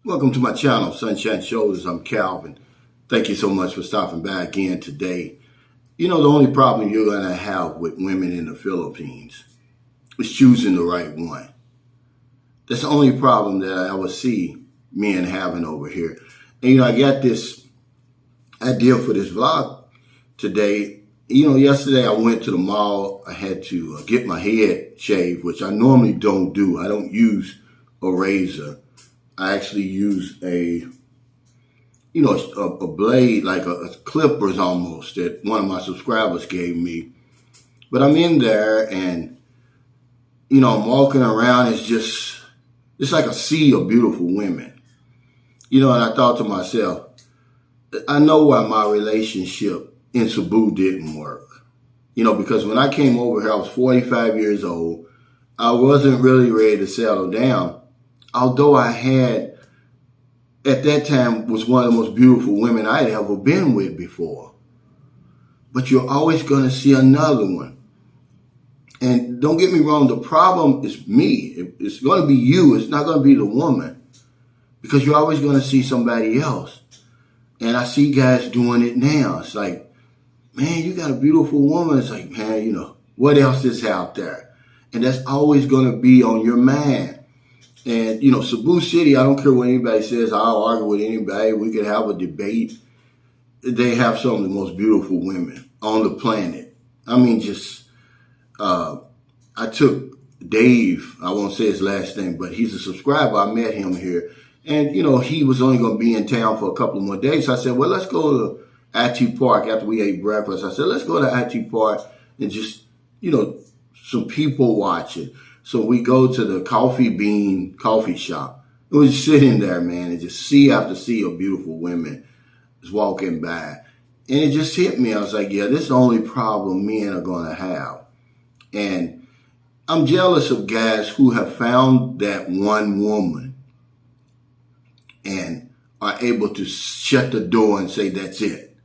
Welcome to my channel, Sunshine Shoulders. I'm Calvin. Thank you so much for stopping by again today. You know, the only problem you're going to have with women in the Philippines is choosing the right one. That's the only problem that I ever see men having over here. And, you know, I got this idea for this vlog today. You know, yesterday I went to the mall. I had to get my head shaved, which I normally don't do. I don't use a razor. I actually use a blade, like a clippers almost, that one of my subscribers gave me. But I'm in there and, you know, I'm walking around. It's like a sea of beautiful women. You know, and I thought to myself, I know why my relationship in Cebu didn't work. You know, because when I came over here, I was 45 years old. I wasn't really ready to settle down. Although I had, at that time, was one of the most beautiful women I'd ever been with before. But you're always going to see another one. And don't get me wrong, the problem is me. It's going to be you. It's not going to be the woman. Because you're always going to see somebody else. And I see guys doing it now. It's like, man, you got a beautiful woman. It's like, man, you know, what else is out there? And that's always going to be on your mind. And, you know, Cebu City, I don't care what anybody says. I'll argue with anybody. We could have a debate. They have some of the most beautiful women on the planet. I mean, I took Dave, I won't say his last name, but he's a subscriber. I met him here. And, you know, he was only going to be in town for a couple of more days. So I said, well, let's go to IT Park after we ate breakfast. I said, let's go to IT Park and just, you know, some people watching. So we go to the Coffee Bean coffee shop. And we're just sitting there, man, and just sea after sea of beautiful women just walking by. And it just hit me. I was like, yeah, this is the only problem men are going to have. And I'm jealous of guys who have found that one woman and are able to shut the door and say, that's it.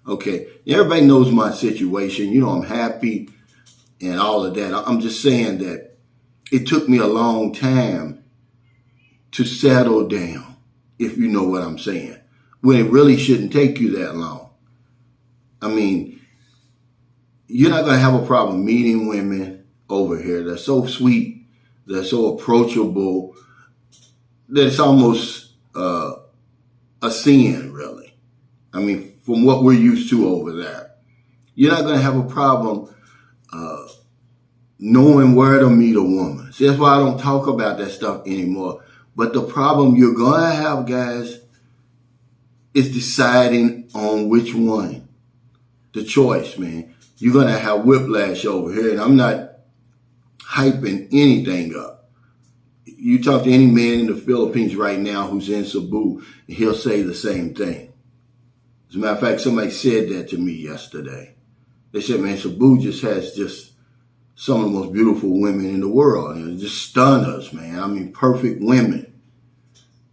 Okay. Everybody knows my situation. You know, I'm happy and all of that. I'm just saying that it took me a long time to settle down, if you know what I'm saying, when it really shouldn't take you that long. I mean, you're not going to have a problem meeting women over here. They're so sweet. They're so approachable that it's almost a sin, really. I mean, from what we're used to over there. You're not going to have a problem knowing where to meet a woman. See, that's why I don't talk about that stuff anymore. But the problem you're going to have, guys, is deciding on which one. The choice, man. You're going to have whiplash over here. And I'm not hyping anything up. You talk to any man in the Philippines right now who's in Cebu, and he'll say the same thing. As a matter of fact, somebody said that to me yesterday. They said, man, Cebu has some of the most beautiful women in the world. And it just stunned us, man. I mean, perfect women.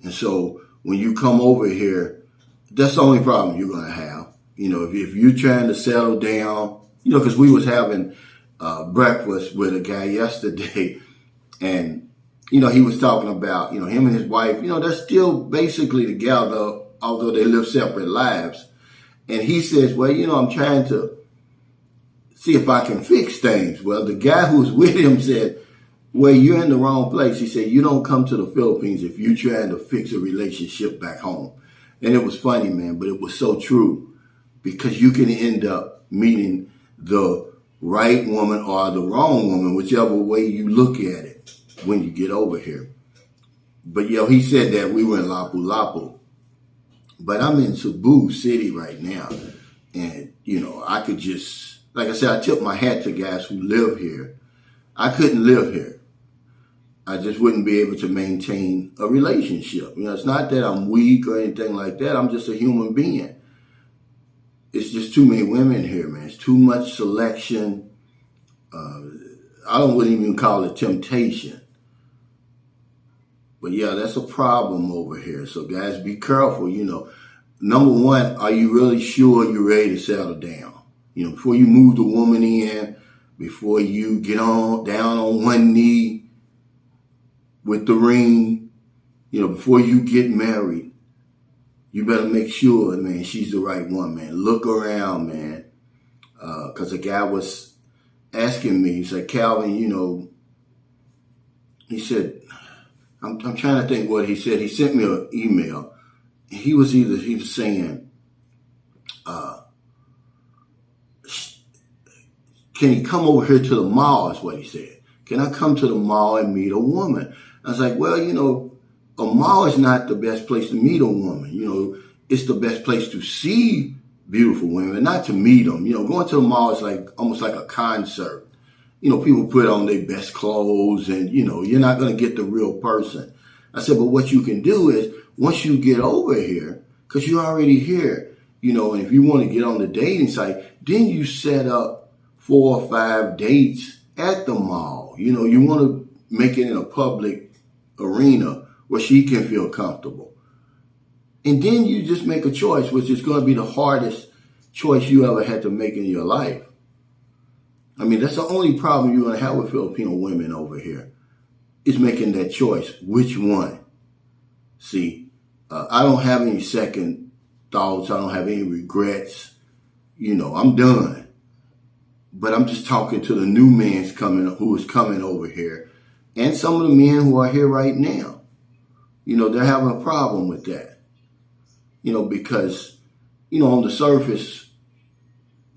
And so when you come over here, that's the only problem you're going to have. You know, if you're trying to settle down, you know, because we was having breakfast with a guy yesterday and, you know, he was talking about, you know, him and his wife, you know, they're still basically together, although they live separate lives. And he says, well, you know, I'm trying to see if I can fix things. Well, the guy who was with him said, well, you're in the wrong place. He said, you don't come to the Philippines if you're trying to fix a relationship back home. And it was funny, man, but it was so true because you can end up meeting the right woman or the wrong woman, whichever way you look at it when you get over here. But, you know, he said that we were in Lapu-Lapu, but I'm in Cebu City right now. And, you know, I could just, like I said, I tip my hat to guys who live here. I couldn't live here. I just wouldn't be able to maintain a relationship. You know, it's not that I'm weak or anything like that. I'm just a human being. It's just too many women here, man. It's too much selection. I wouldn't even call it temptation. But yeah, that's a problem over here. So guys, be careful. You know, number one, are you really sure you're ready to settle down? You know, before you move the woman in, before you get down on one knee with the ring, Before you get married, you better make sure, man, she's the right one, man. Look around, man. Because a guy was asking me, he said, Calvin, he said, I'm trying to think what he said. He sent me an email. He was saying, can he come over here to the mall, is what he said. Can I come to the mall and meet a woman? I was like, well, a mall is not the best place to meet a woman. It's the best place to see beautiful women, not to meet them. Going to the mall is like almost like a concert. People put on their best clothes and, you're not going to get the real person. I said, but what you can do is once you get over here, because you're already here, and if you want to get on the dating site, then you set up 4 or 5 dates at the mall. You want to make it in a public arena where she can feel comfortable. And then you just make a choice, which is going to be the hardest choice you ever had to make in your life. I mean, that's the only problem you're going to have with Filipino women over here, is making that choice. Which one? See, I don't have any second thoughts. I don't have any regrets. I'm done. But I'm just talking to the new men who is coming over here, and some of the men who are here right now. They're having a problem with that. Because, on the surface,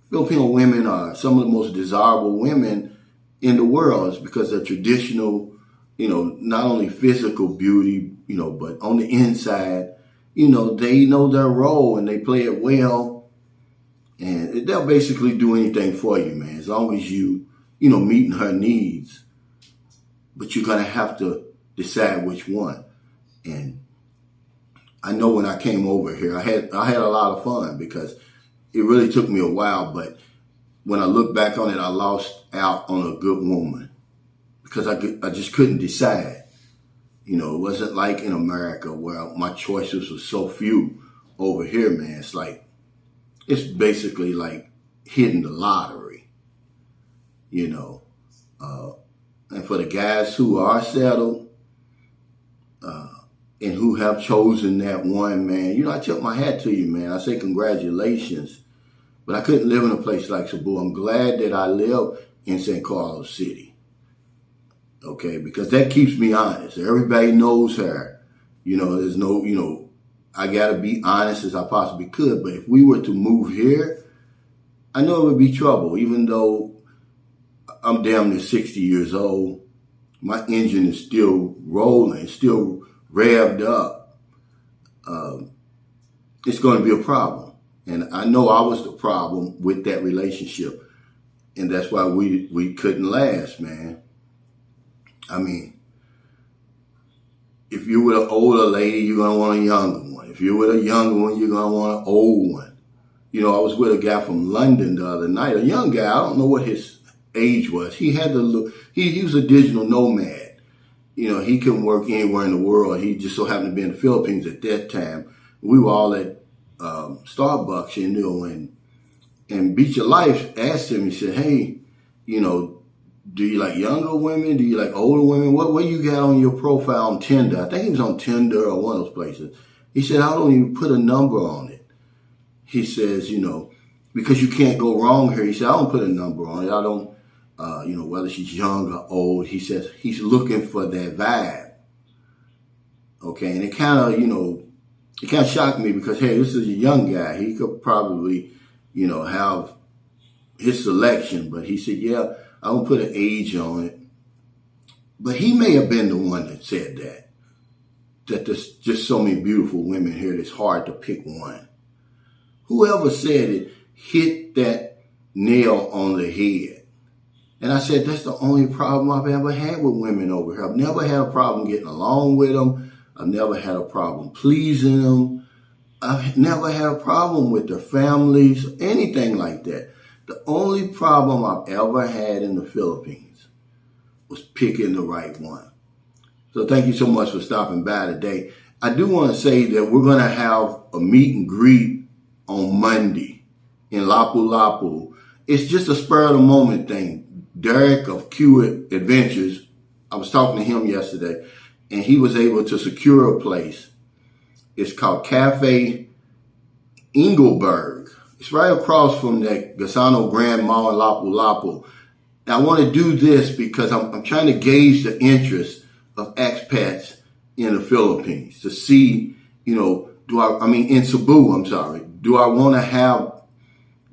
Filipino women are some of the most desirable women in the world. It's because they're traditional, not only physical beauty, but on the inside, they know their role and they play it well. And they'll basically do anything for you, man, as long as meeting her needs. But you're going to have to decide which one. And I know when I came over here, I had a lot of fun because it really took me a while. But when I look back on it, I lost out on a good woman because I just couldn't decide. It wasn't like in America where my choices were so few. Over here, man, it's basically like hitting the lottery, and for the guys who are settled, and who have chosen that one, man, I tip my hat to you, man. I say congratulations, but I couldn't live in a place like Cebu. I'm glad that I live in San Carlos City, okay, because that keeps me honest. Everybody knows her, there's no, I got to be honest as I possibly could. But if we were to move here, I know it would be trouble. Even though I'm damn near 60 years old, my engine is still rolling, still revved up. It's going to be a problem. And I know I was the problem with that relationship. And that's why we couldn't last, man. I mean, if you were an older lady, you're going to want a younger one. If you're with a younger one, you're going to want an old one. I was with a guy from London the other night, a young guy. I don't know what his age was. He had to look, he was a digital nomad. He can work anywhere in the world. He just so happened to be in the Philippines at that time. We were all at Starbucks, and Beach of Life asked him, he said, hey, do you like younger women? Do you like older women? What you got on your profile on Tinder? I think he was on Tinder or one of those places. He said, I don't even put a number on it. He says, because you can't go wrong here. He said, I don't put a number on it. I don't, whether she's young or old. He says he's looking for that vibe. Okay. And it kind of shocked me because, hey, this is a young guy. He could probably, have his selection. But he said, yeah, I don't put an age on it. But he may have been the one that said that there's just so many beautiful women here, it's hard to pick one. Whoever said it hit that nail on the head. And I said, that's the only problem I've ever had with women over here. I've never had a problem getting along with them. I've never had a problem pleasing them. I've never had a problem with their families, anything like that. The only problem I've ever had in the Philippines was picking the right one. So thank you so much for stopping by today. I do want to say that we're going to have a meet and greet on Monday in Lapu-Lapu. It's just a spur of the moment thing. Derek of Q Adventures, I was talking to him yesterday. and he was able to secure a place. It's called Cafe Engelberg. It's right across from the Gasano Grand Mall in Lapu-Lapu. Now, I want to do this because I'm trying to gauge the interest of expats in the Philippines to see, in Cebu, I'm sorry. Do I want to have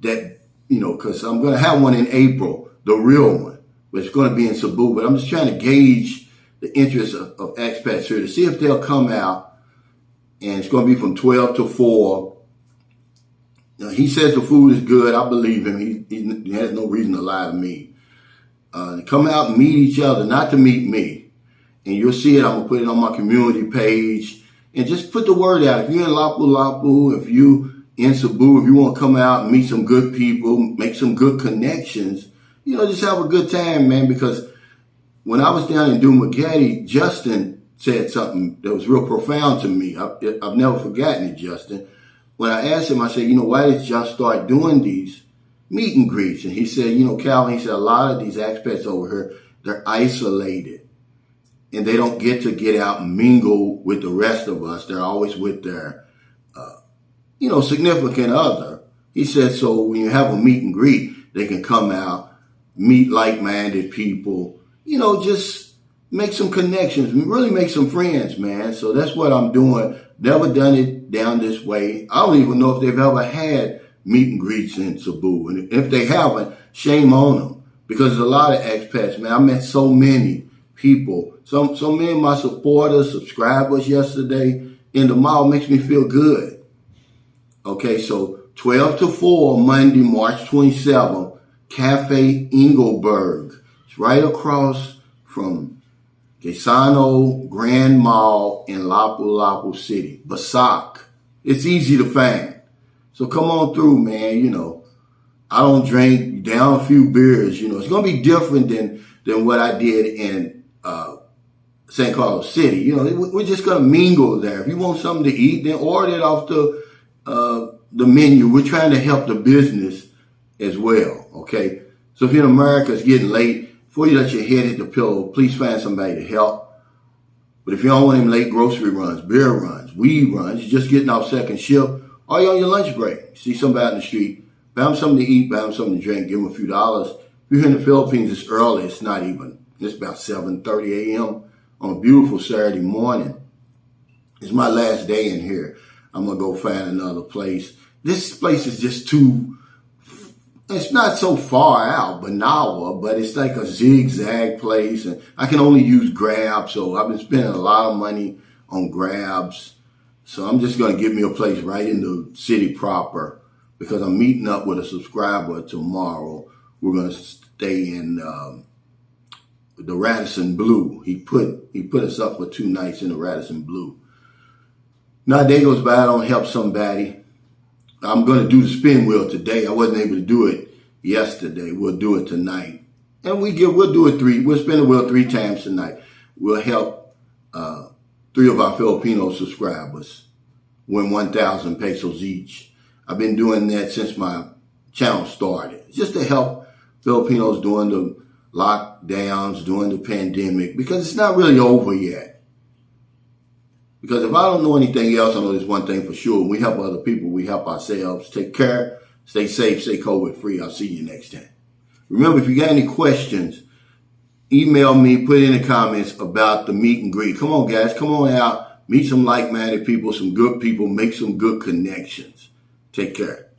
that, because I'm going to have one in April, the real one, but it's going to be in Cebu. But I'm just trying to gauge the interest of expats here to see if they'll come out, and it's going to be from 12 to 4. Now, he says the food is good. I believe him. He has no reason to lie to me. Come out and meet each other, not to meet me. And you'll see it. I'm going to put it on my community page. And just put the word out. If you're in Lapu-Lapu, if you in Cebu, if you want to come out and meet some good people, make some good connections, just have a good time, man. Because when I was down in Dumaguete, Justin said something that was real profound to me. I've never forgotten it, Justin. When I asked him, I said, why did y'all start doing these meet and greets? And he said, Calvin, he said, a lot of these expats over here, they're isolated. And they don't get to get out and mingle with the rest of us. They're always with their, significant other. He said, so when you have a meet and greet, they can come out, meet like-minded people, just make some connections, really make some friends, man. So that's what I'm doing. Never done it down this way. I don't even know if they've ever had meet and greets in Cebu. And if they haven't, shame on them. Because there's a lot of expats, man. I met so many people. So many of my supporters, subscribers yesterday in the mall makes me feel good. Okay, so 12 to 4, Monday, March 27th, Cafe Engelberg. It's right across from Gasano Grand Mall in Lapu-Lapu City, Basak. It's easy to find. So come on through, man. I don't drink, down a few beers. It's going to be different than what I did in St. Carlos City. We're just going to mingle there. If you want something to eat, then order it off the menu. We're trying to help the business as well, okay? So if you're in America, it's getting late. Before you let your head hit the pillow, please find somebody to help. But if you don't want them late grocery runs, beer runs, weed runs, you're just getting off second shift, or you're on your lunch break, see somebody out in the street, buy them something to eat, buy them something to drink, give them a few dollars. If you're in the Philippines, it's early. It's not even. It's about 7:30 a.m. on a beautiful Saturday morning. It's my last day in here. I'm going to go find another place. This place is just it's not so far out, Banawa, but it's like a zigzag place. And I can only use Grab, so I've been spending a lot of money on Grabs. So I'm just going to get me a place right in the city proper because I'm meeting up with a subscriber tomorrow. We're going to stay in the Radisson Blue. He put us up for 2 nights in the Radisson Blue. Not a day goes by I don't help somebody. I'm going to do the spin wheel today. I wasn't able to do it yesterday. We'll do it tonight. And we'll do it 3. We'll spin the wheel 3 times tonight. We'll help 3 of our Filipino subscribers win 1,000 pesos each. I've been doing that since my channel started. Just to help Filipinos during the lockdowns, during the pandemic, because it's not really over yet. Because if I don't know anything else, I know there's one thing for sure. We help other people. We help ourselves. Take care. Stay safe. Stay COVID free. I'll see you next time. Remember, if you got any questions, email me. Put in the comments about the meet and greet. Come on, guys. Come on out. Meet some like-minded people, some good people. Make some good connections. Take care.